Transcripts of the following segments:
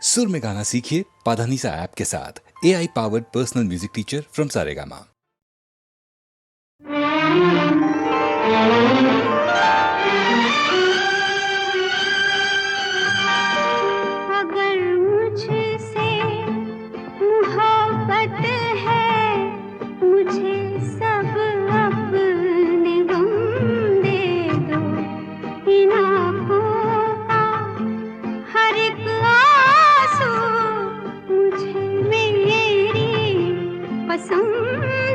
सुर में गाना सीखिए पाधानीसा ऐप के साथ। AI powered personal music teacher from Saregama. अगर मुझसे मोहब्बत है, मुझे सब अपने गम दे दो। इन आँखों का हर एक आंसू मुझे मेरी कसम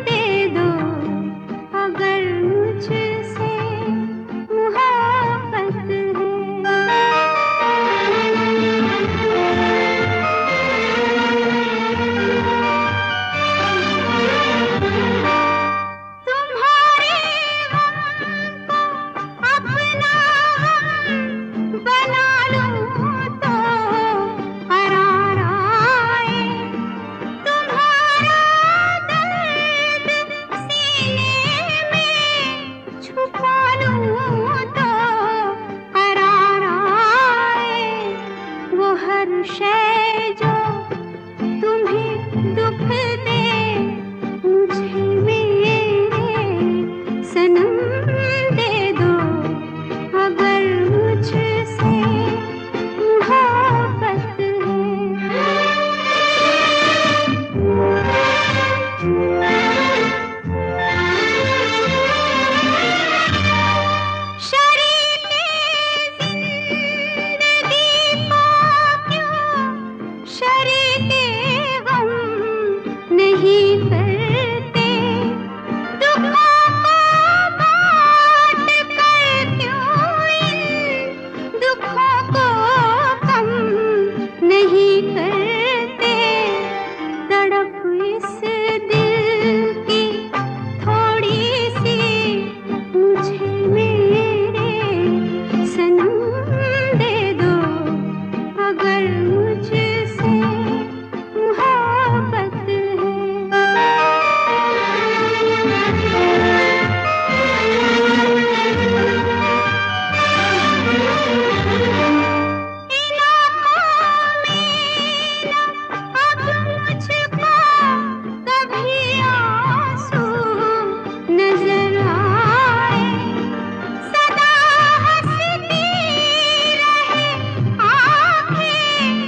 दे दो। अगर मुझसे मोहब्बत तुम्हारे गम को अपना गम बना लूं तो करार आए। तुम्हारा दर्द सीने में छुपा लूं तो करार आए। वो हर शय जो तुम्हें दुख दे, मुझे मेरे सनम दे दो। अगर मुझसे मोहब्बत शरीके जिंदगी को क्यों शरीके गम नहीं करते। दुखों को बांट कर क्यों इन दुखों को कम नहीं करते। तड़प इस दिल की थोड़ी सी मुझे मेरे सनम दे दो। अगर मुझसे मोहब्बत इन आँखों में अब मुझको कभी आंसू नजर आए। सदा हंसती रहे आँखें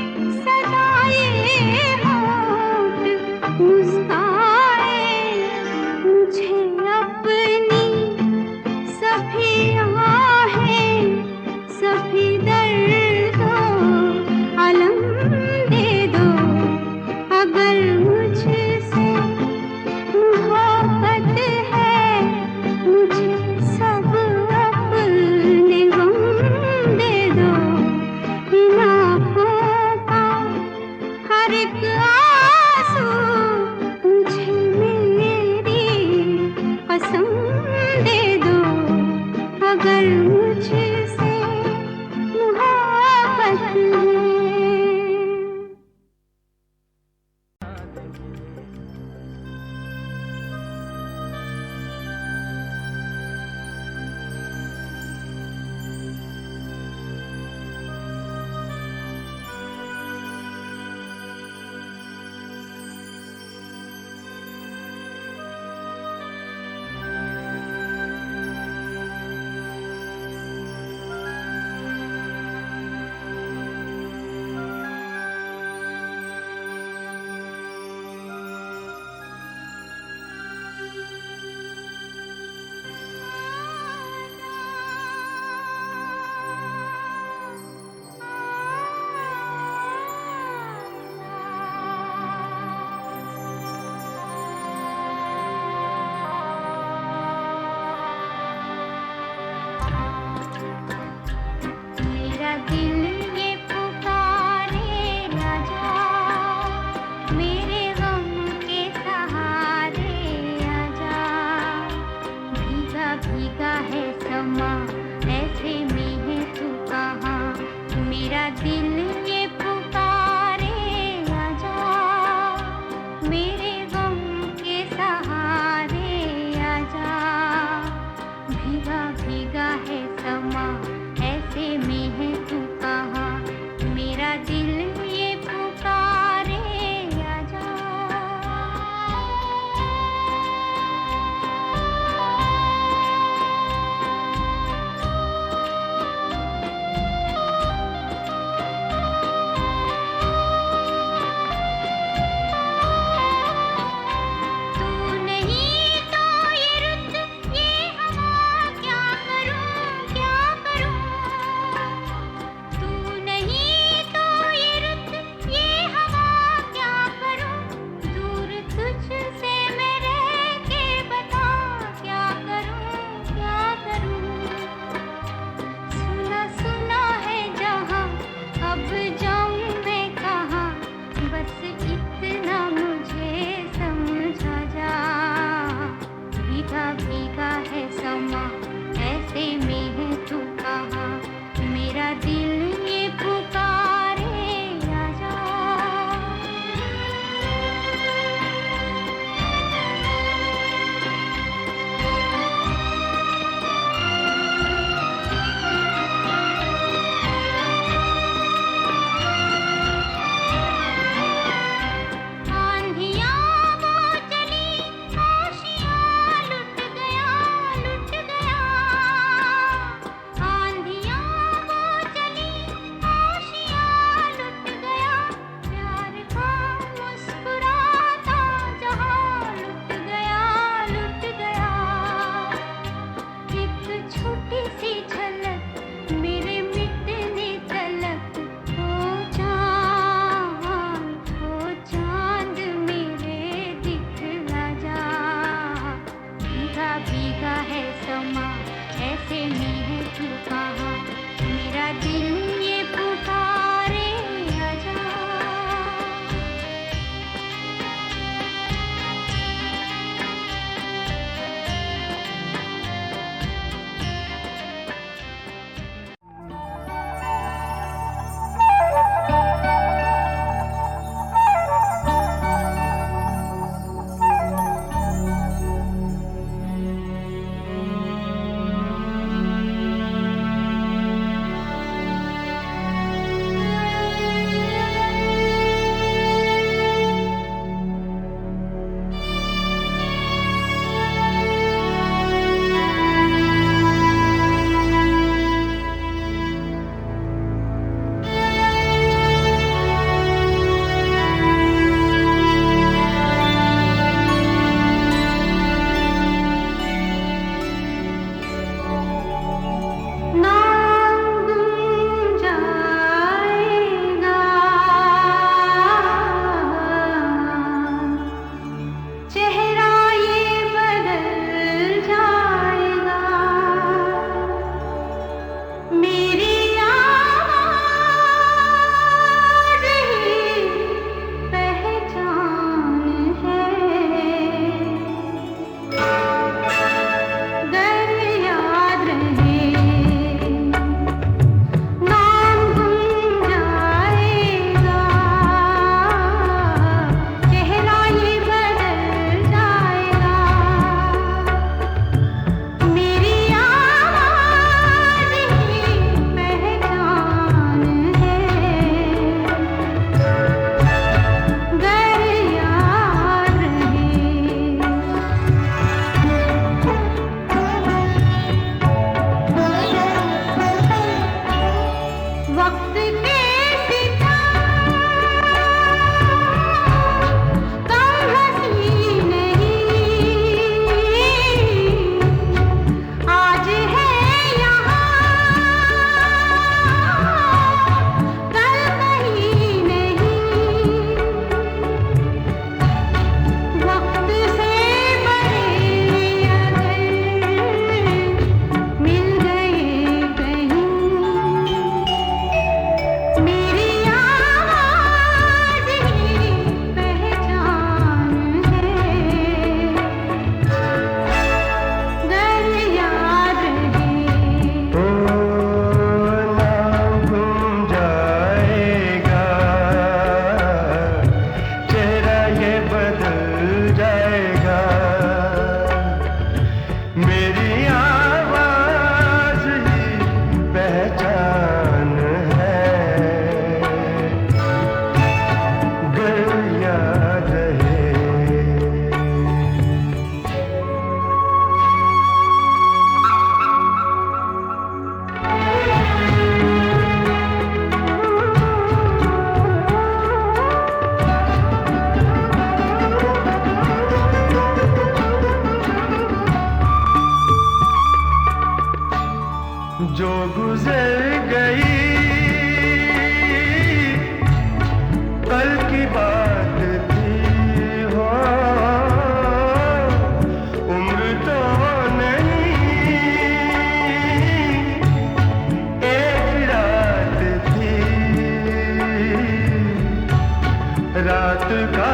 रात का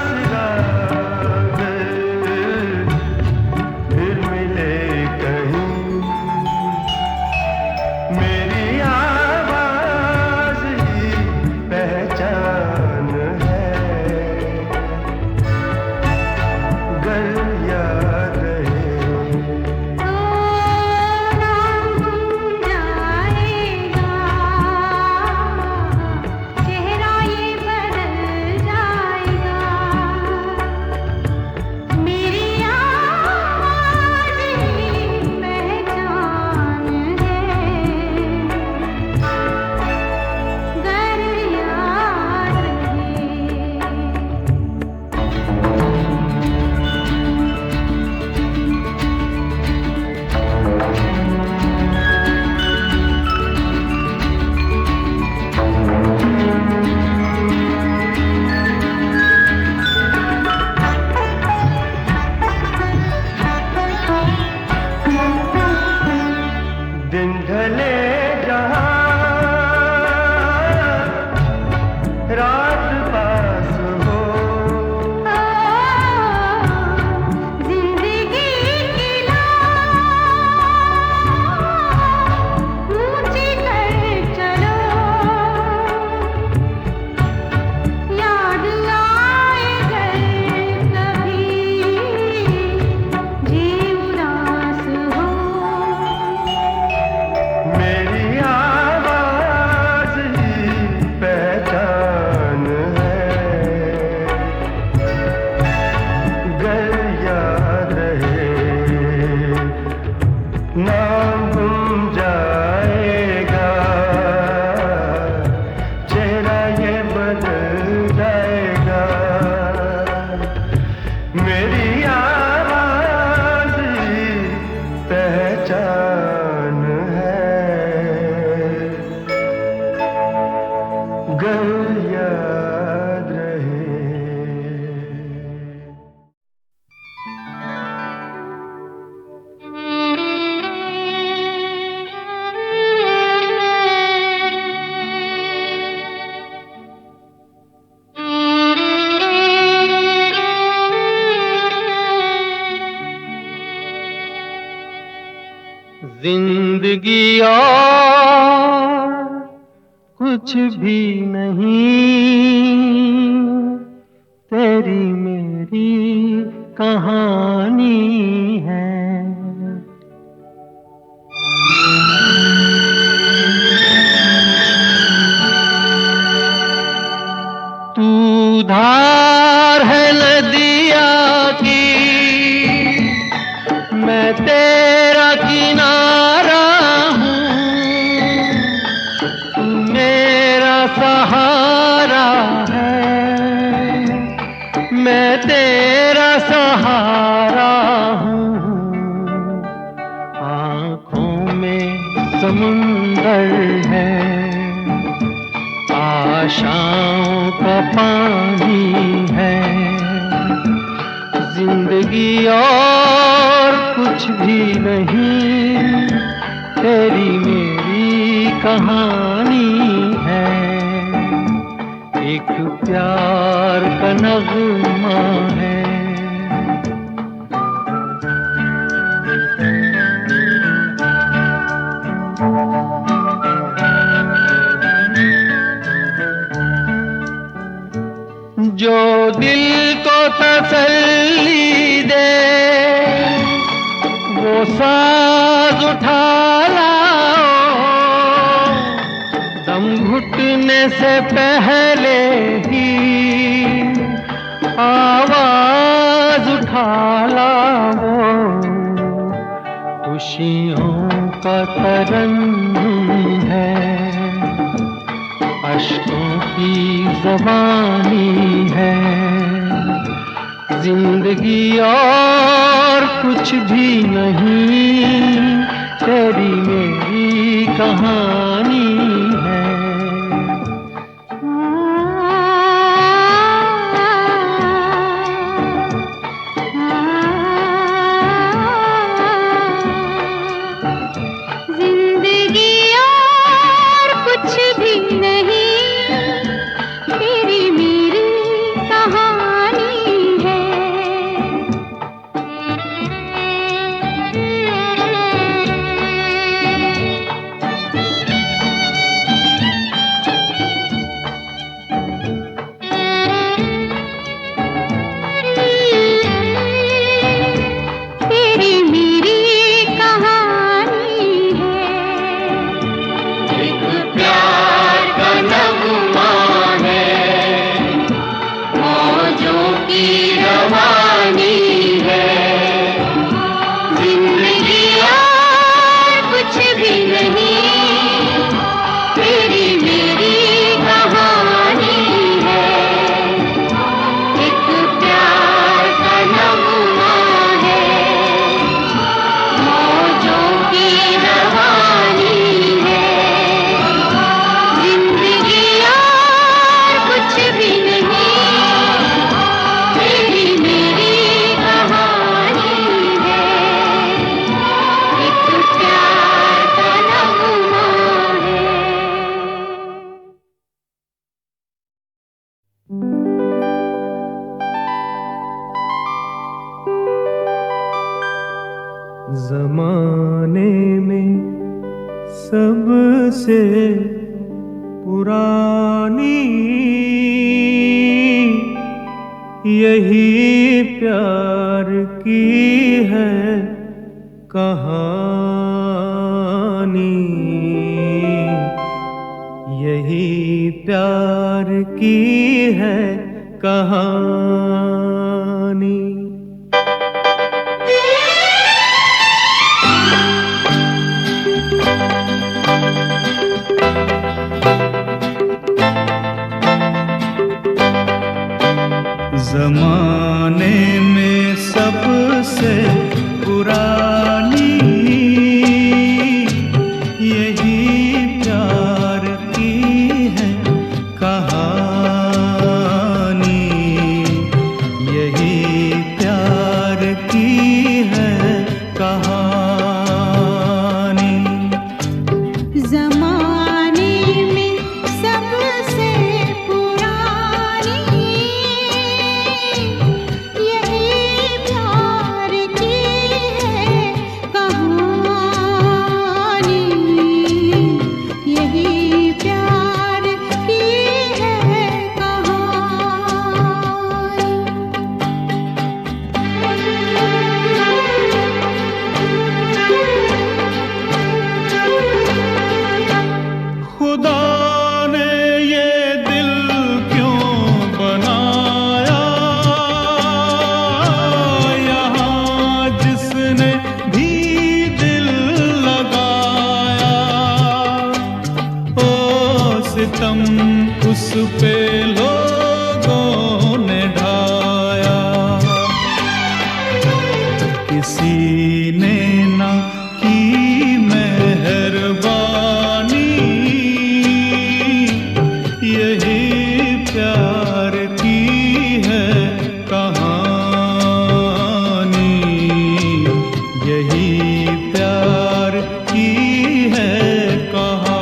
सिला फिर मिले कहीं, मेरी आवाज ही पहचान है, गर याद रहे तो नाम जाएगा, चेहरा ये बदल जाएगा, मेरी आवाज़ ही पहचान है, गर याद रहे। दिन ढले जहाँ रात पास हो, जिंदगी की लौ ऊंची कर चलो, याद आए घर कभी जी उदास हो, मेरी आवाज ही पहचान है, गर याद रहे नाम गुम जाएगा, चेहरा ये बदल जाएगा, मेरी आवाज ही पहचान है, गर याद रहे। जिंदगी और कुछ भी नहीं, तेरी मेरी कहानी है। तू धार है नदिया की, मैं तेरा किनारा हूँ, तू मेरा सहारा है, मैं तेरा सहारा हूँ, आँखों में समुंदर है, आशाओं का पानी है, जिंदगी और कुछ भी नहीं, तेरी मेरी कहानी है, एक प्यार का नगमा है। जो दिल को तसल्ली दे, वो साज उठा लाओ, दम घुटने से पहले ही आवाज उठा लाओ, खुशियों का तरन्नुम है, अश्कों की ज़बानी है, जिंदगी और कुछ भी नहीं, तेरी मेरी कहानी है। जिंदगी और कुछ भी नहीं, तेरी मेरी जमाने में सबसे पुरानी यही प्यार की है कहानी, यही प्यार की है कहानी। जमाने में सबसे पुरानी यही प्यार की है कहानी, यही प्यार की है कहानी। ज़माने में सबसे पुरानी यही प्यार की है कहानी, यही प्यार की है कहानी। खुदा ने ये दिल क्यों बनाया, यहाँ जिसने भी दिल लगाया, ओ सितम उस पे लोगों ने ढाया। किसी ने ना की मेहरबानी, यही प्यार की है कहानी, यही प्यार की है कहानी।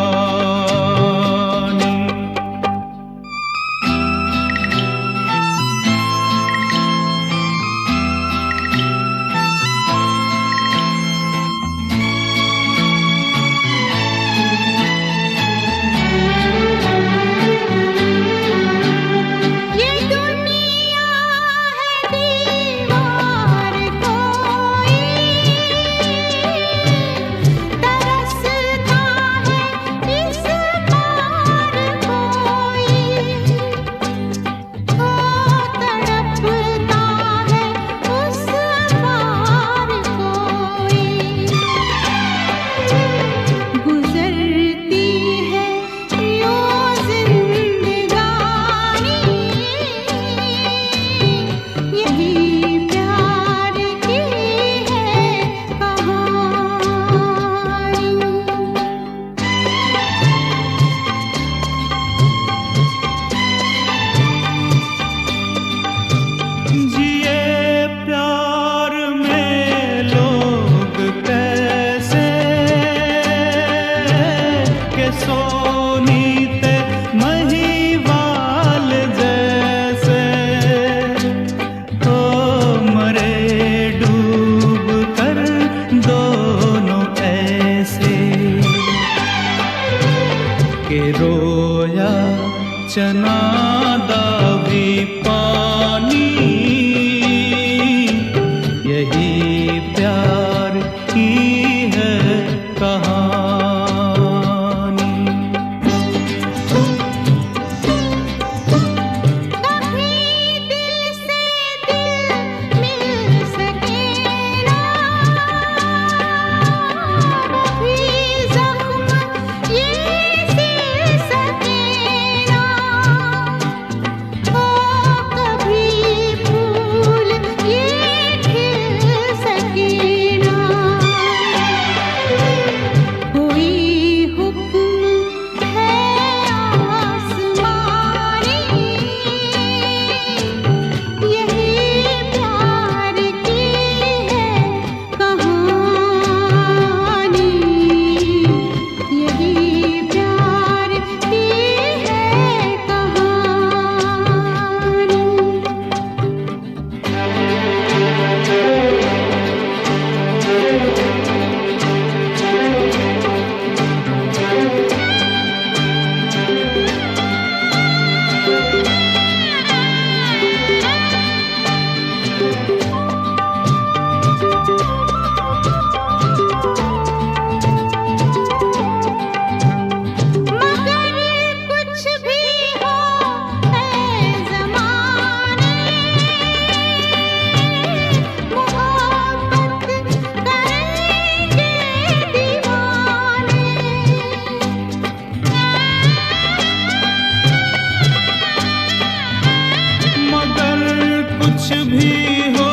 भी हो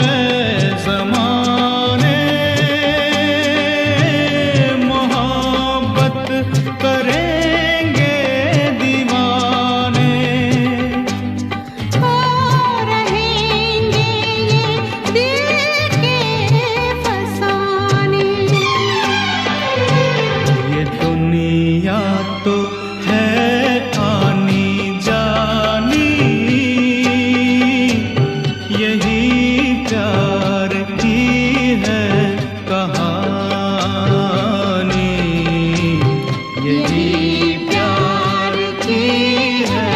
ऐ ज़माने, मोहब्बत करेंगे दीवाने। हो रहेंगे ये दिल के फसाने। ये दुनिया तो है आनी जानी, यही प्यार की है कहानी, यही प्यार की है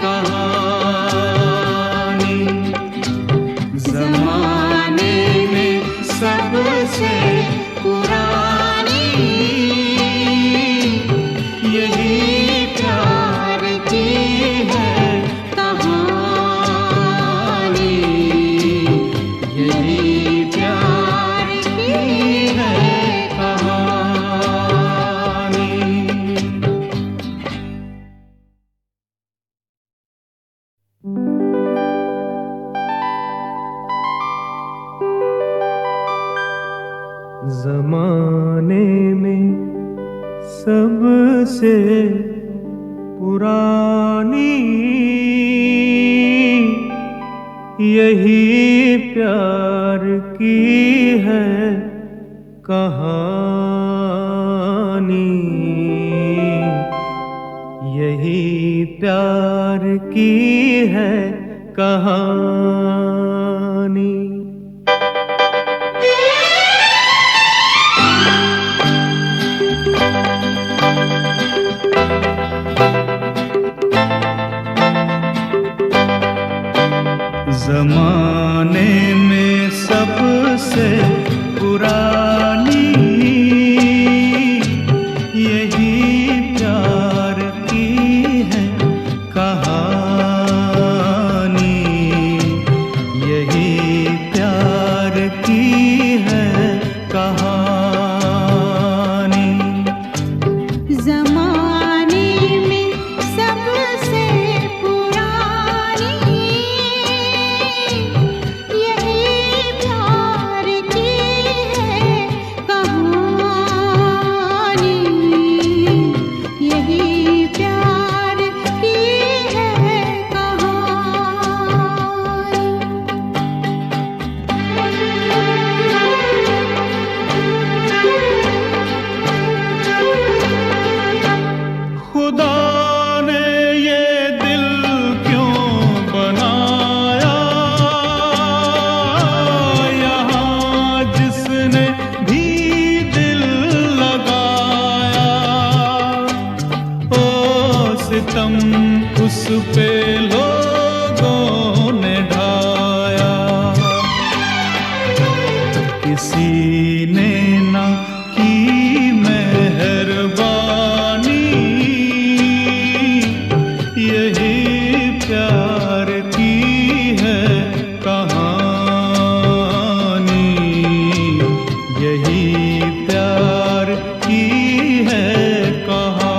कहानी। ज़माने में सबसे पुरानी, यही प्यार की है कहानी, यही प्यार की है कहानी। ज़माने में सबसे पुरानी, यही प्यार की है कहानी, यही प्यार की है कहानी। ज़माने में सबसे पुरानी, यही प्यार की है कहानी, यही प्यार की है कहानी। ज़माने में सबसे पुरानी, यही प्यार की है कहानी, यही प्यार की है कहानी। खुदा ने ये दिल क्यों बनाया, यहाँ जिसने भी दिल लगाया, ओ सितम उस पे लोगों ने ढाया। किसी ने ना की मेहरबानी, यही प्यार की है कहानी, यही प्यार की है कहानी।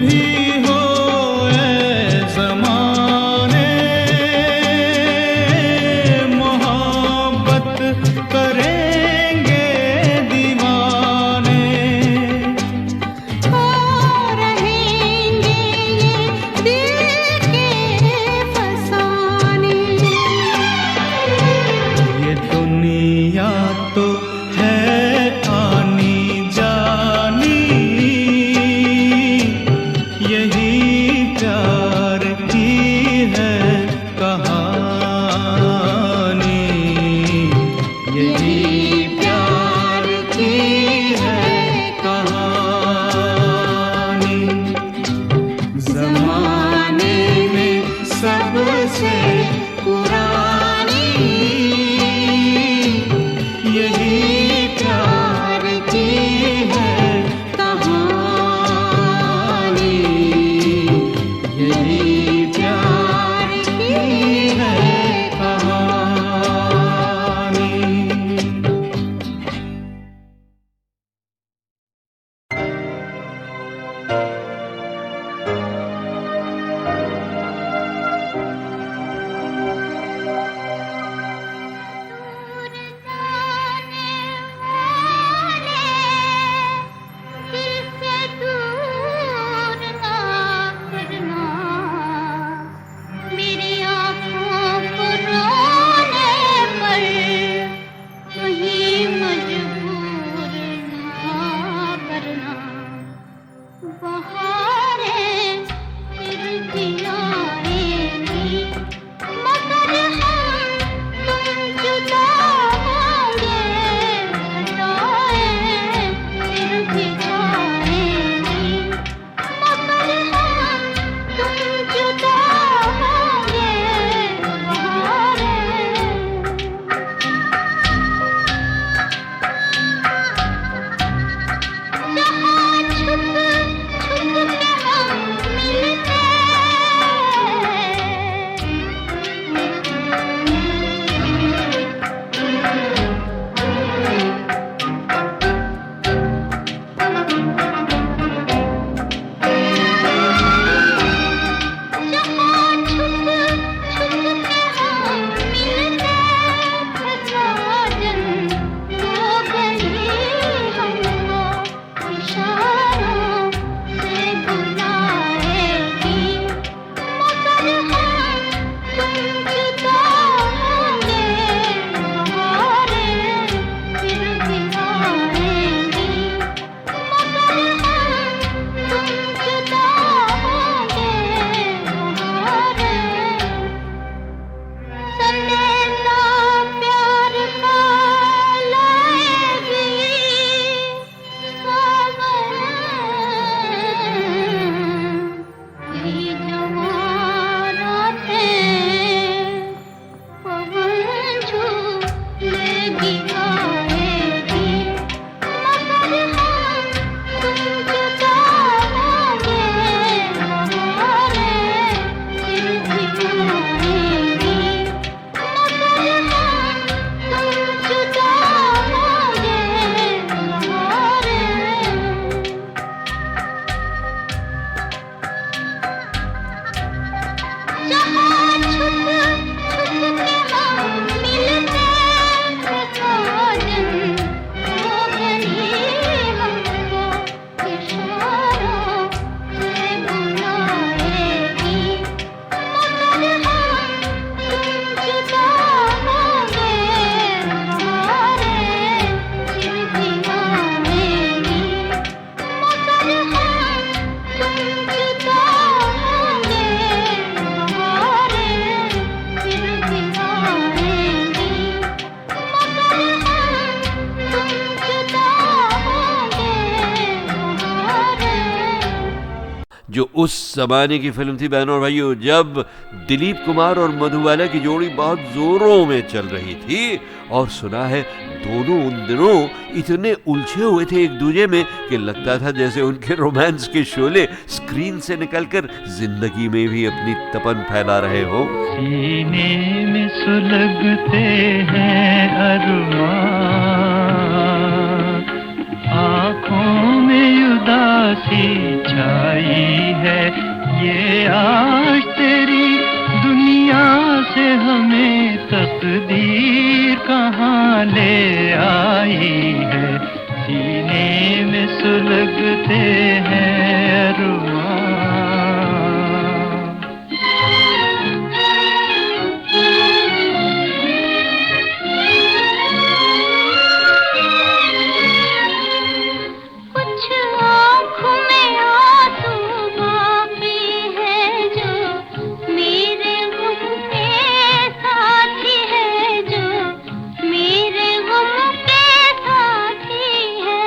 भी हो ऐ ज़माने, मोहब्बत करेंगे दीवाने। हो रहेंगे ये दिल के फसाने। ये दुनिया तो है आनी जानी, यही प्यार की है कहानी, यही प्यार की है कहानी। ज़माने में सबसे पुरानी, यही प्यार की है कहानी, यही प्यार की है कहानी। दिल से दूर ना करना, मेरी आँखों को रोने पर कहीं मजबूर ना करना। बहारें फिर भी आएंगी, मगर हम तुम जुदा होंगे। घटाएं फिर भी आएंगी, मगर हम तुम जुदा होंगे। बहारें जहाँ छुप छुप के हम मिलते, जहाँ छुप छुप के हम मिलते थे साजन, हो गई हमको इशारों से बुलाएगी, मगर हम तुम जुदा होंगे। बहारें फिर भी आएंगी, मगर हम तुम जुदा होंगे। बहारें संदेशा प्यार का लाएगी, सावन ये जवान रातें पवन झूलेगी आएगी, मगर हम तुम जुदा होंगे। बहारें फिर भी आएंगी, मगर हम तुम जुदा होंगे। बहारें जहाँ छुप छुप के हम मिलते थे साजन, हो गई हमको इशारों से बुलाएगी, मगर हम तुम जुदा होंगे। बहारें फिर भी आएंगी, मगर हम तुम जुदा होंगे। बहारें फिर भी आएंगी, मगर हम तुम जुदा होंगे। बहारें जो उस जमाने की फिल्म थी बहनों और भाइयों, जब दिलीप कुमार और मधुबाला की जोड़ी बहुत जोरों में चल रही थी। और सुना है दोनों उन दिनों इतने उलझे हुए थे एक दूजे में कि लगता था जैसे उनके रोमांस के शोले स्क्रीन से निकलकर जिंदगी में भी अपनी तपन फैला रहे हो। सीने में सुलगते हैं अरमान, आँखों में उदासी सी छाई है, ये आज तेरी दुनिया से हमें तकदीर कहाँ ले आई है। सीने में सुलगते हैं अरमान। कुछ आँखों में आंसू बाकी है जो मेरे गम के साथी है, जो मेरे गम के साथी है।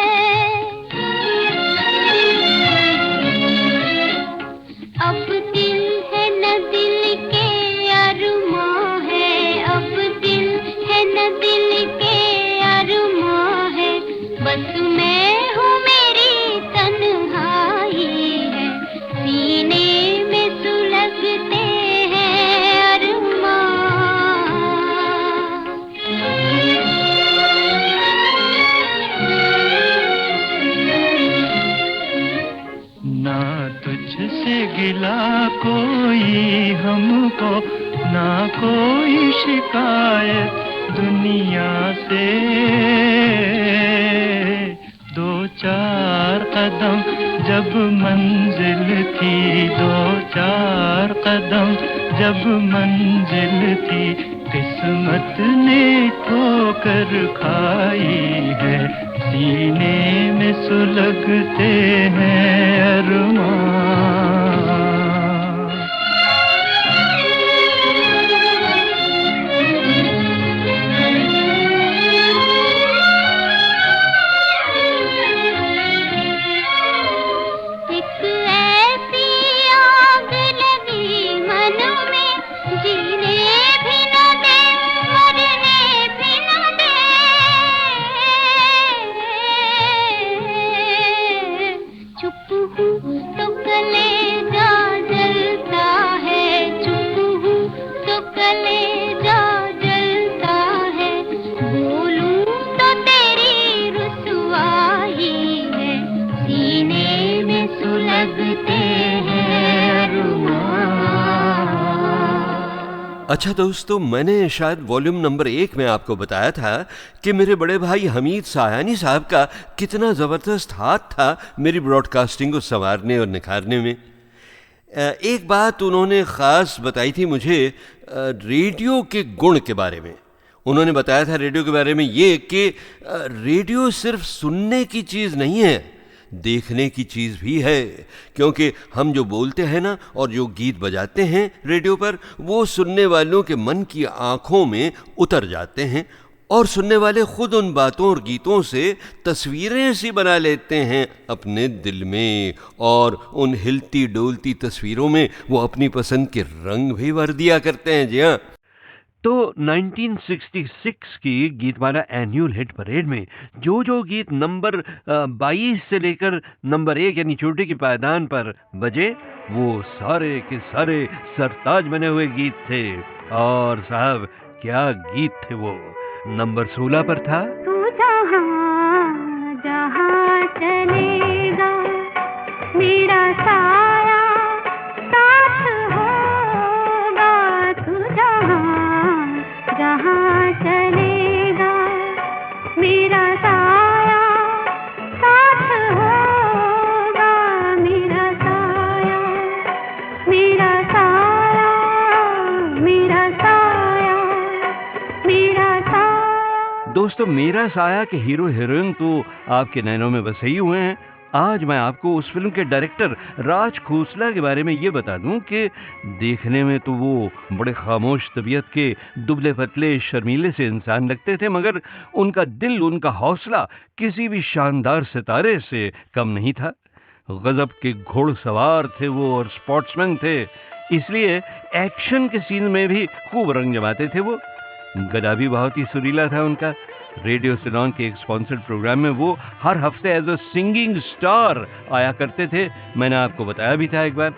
अब दिल है न दिल के अरमां है, अब दिल है न दिल के अरमां है। बस मैं हूँ मेरी तन्हाई है, सीने में सुलगते हैं अरमां। ना तुझसे गिला कोई हमको, ना कोई शिकायत दुनिया से। दो चार कदम जब मंजिल थी, दो चार कदम जब मंजिल थी, किस्मत ने ठोकर खाई है। सीने में सुलगते हैं अरमान। एक ऐसी आग लगी मन में, जीने भी न दे, मरने भी न दे। चुप हूँ तो कलेजा जलता है, चुप हूँ तो कलेजा जलता है। बोलूं तो तेरी रुसवाई है, सीने में सुलगते हैं अरमान। अच्छा दोस्तों, मैंने शायद वॉल्यूम नंबर 1 में आपको बताया था कि मेरे बड़े भाई हमीद सायानी साहब का कितना ज़बरदस्त हाथ था मेरी ब्रॉडकास्टिंग को संवारने और निखारने में। एक बात उन्होंने ख़ास बताई थी मुझे रेडियो के गुण के बारे में। उन्होंने बताया था रेडियो के बारे में ये कि रेडियो सिर्फ सुनने की चीज़ नहीं है, देखने की चीज़ भी है। क्योंकि हम जो बोलते हैं ना और जो गीत बजाते हैं रेडियो पर, वो सुनने वालों के मन की आँखों में उतर जाते हैं और सुनने वाले खुद उन बातों और गीतों से तस्वीरें सी बना लेते हैं अपने दिल में, और उन हिलती डोलती तस्वीरों में वो अपनी पसंद के रंग भी भर दिया करते हैं। जी हाँ। तो 1966 की गीतमाला एनुअल हिट परेड में जो गीत नंबर 22 से लेकर नंबर 1 यानी चोटी की पायदान पर बजे, वो सारे के सारे सरताज बने हुए गीत थे। और साहब क्या गीत थे वो। नंबर 16 पर था तू जहाँ जहाँ चलेगा मेरा साया साथ होगा। तू जहाँ जहाँ चलेगा मेरा साया साथ होगा। मेरा साया मेरा साया मेरा साया मेरा साया। दोस्तों, मेरा साया के हीरो हीरोइन तो आपके नैनों में बसे ही हुए हैं। आज मैं आपको उस फिल्म के डायरेक्टर राज खोसला के बारे में ये बता दूं कि देखने में तो वो बड़े खामोश तबीयत के दुबले पतले शर्मीले से इंसान लगते थे, मगर उनका दिल, उनका हौसला किसी भी शानदार सितारे से कम नहीं था। गजब के घोड़सवार थे वो और स्पोर्ट्समैन थे, इसलिए एक्शन के सीन में भी खूब रंग जमाते थे वो। गदा भी बहुत ही सुरीला था उनका। रेडियो सिलोन के एक स्पॉन्सर्ड प्रोग्राम में वो हर हफ्ते एज अ सिंगिंग स्टार आया करते थे, मैंने आपको बताया भी था एक बार।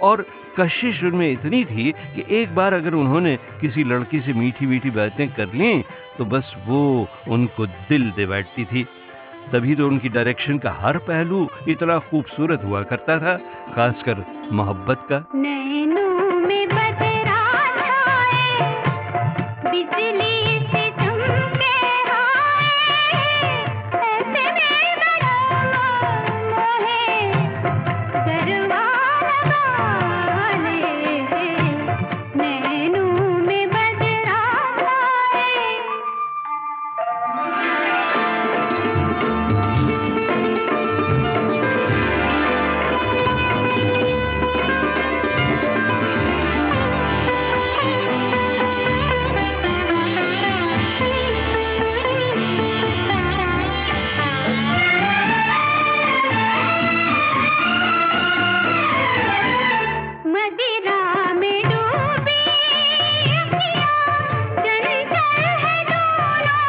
और कशिश उनमें इतनी थी कि एक बार अगर उन्होंने किसी लड़की से मीठी मीठी बातें कर लीं तो बस वो उनको दिल दे बैठती थी। तभी तो उनकी डायरेक्शन का हर पहलू इतना खूबसूरत हुआ करता था, खासकर मोहब्बत का। नैनों में बदरा छाए, बिजली से चमके हाय, ऐसे में बड़ा मोहे गरबा लगा ले। नैनों में बदरा छाए। मदिरा में डूबी अखियाँ, चंचल है दोनों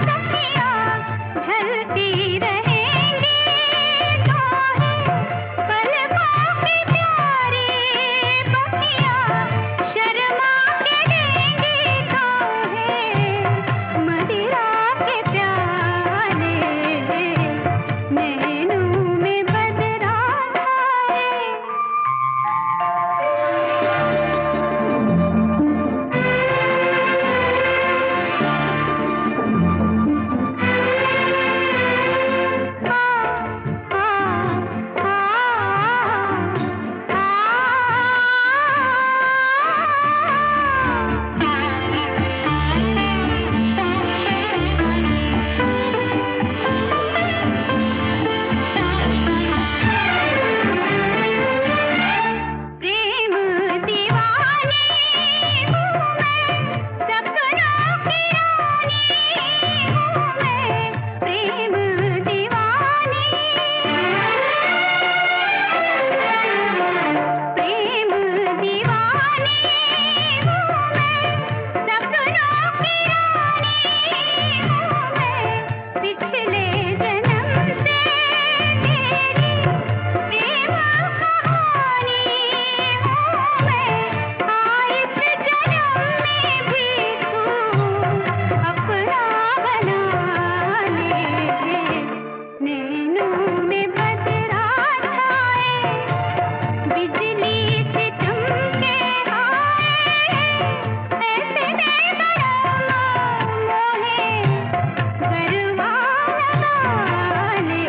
सखियाँ, ढलती रहेंगी काहे, पलकों की प्यारी पखियाँ, शर्मा के देंगी काहे, मदिरा के प्याले, नैनों में बदरा छाए। प्रेम दीवानी हूँ मैं, सपनों की रानी हूँ मैं, प्रेम दीवानी। प्रेम दीवानी हूँ मैं, सपनों की रानी हूँ मैं, पिछले जन्म से तेरी प्रेम कहानी हूँ मैं, इस जन्म में भी तू अपना बना ले। नैनों में बदरा छाए, बिजली से चमके हाय, ऐसे में बड़ा मोहे गरबा लगा ले।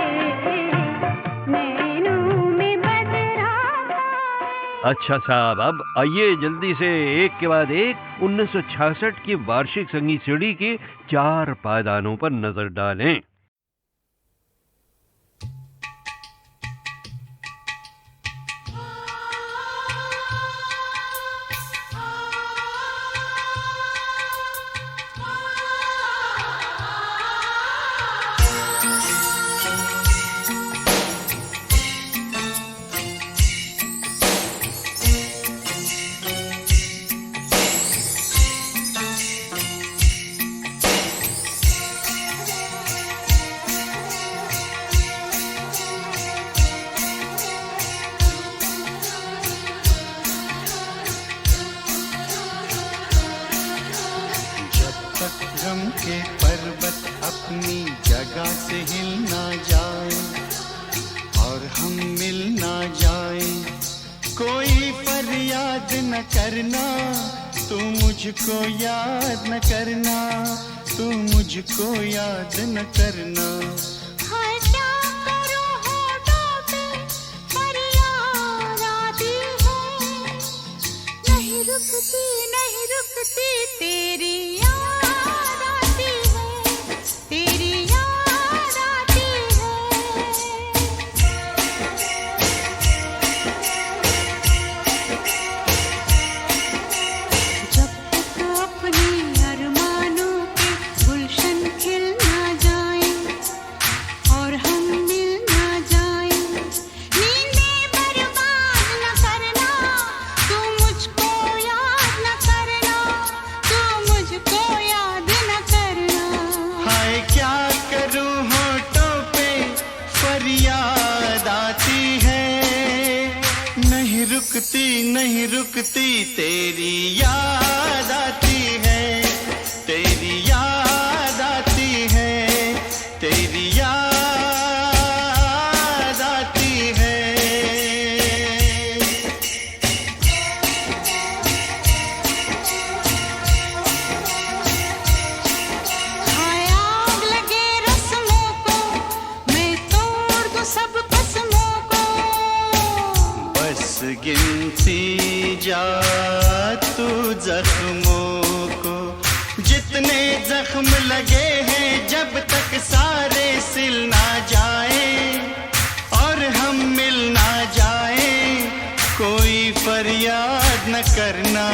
नैनों में बदरा छाए। अच्छा साहब, अब आइए जल्दी से एक के बाद एक 1966 की वार्षिक संगीत सीढ़ी के 4 पायदानों पर नजर डालें। गम के पर्वत अपनी जगह से हिल ना जाए और हम मिल ना जाए, कोई फरियाद न करना, तू मुझको याद न करना, तू मुझको याद न करना। हाय क्या करूं होठों पे फरियाद आती है, नहीं रुकती तेरी याद आती है, तेरी याद आती है। जब तक अपने अरमानों के गुलशन खिल ना जाए और हम मिल ना जाए, नींदें बर्बाद न करना, तू मुझको याद न करना, तू मुझको याद न करना। हाय क्या करूं होठों पे फरियाद आती है, नहीं रुकती तेरी याद आती है, तेरी याद आती है, तेरी याद सुनती जा तू जख्मों को, जितने जख्म लगे हैं जब तक सारे सिल ना जाए और हम मिल ना जाए, कोई फरियाद न करना,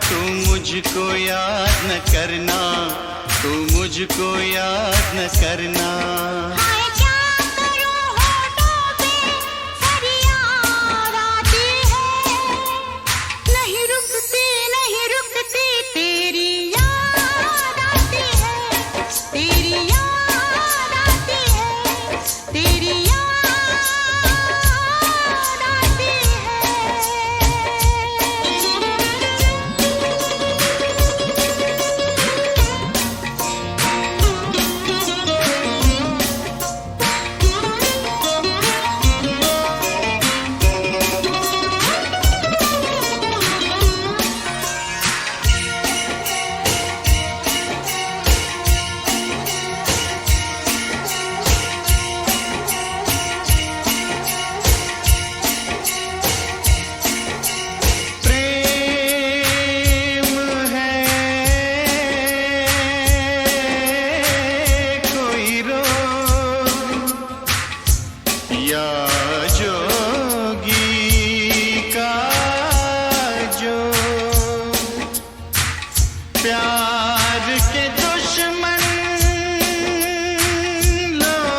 तू मुझको याद न करना, तू मुझको याद न करना। हाय क्या करूं होठों पे फरियाद आती है, नहीं रुकती तेरी याद आती है, तेरी याद आती है, तेरी याद आती है। प्यार के दुश्मन लोग,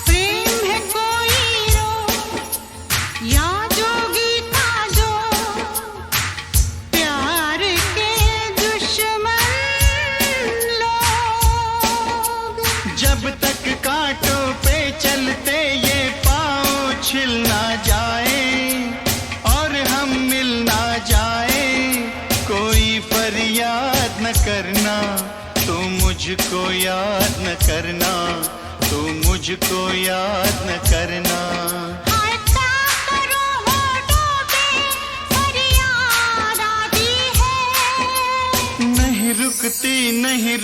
प्रेम है कोई रो या जोगी था जो, प्यार के दुश्मन लोग। जब तक कांटों पे चलते ये पाँव छिल ना जाए और हम मिल ना जाए, कोई फरियाद न करना, तू मुझको याद न करना, तू मुझको याद न करना। हाय क्या करूं होठों पे फरियाद आती है, नहीं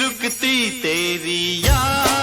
रुकती तेरी याद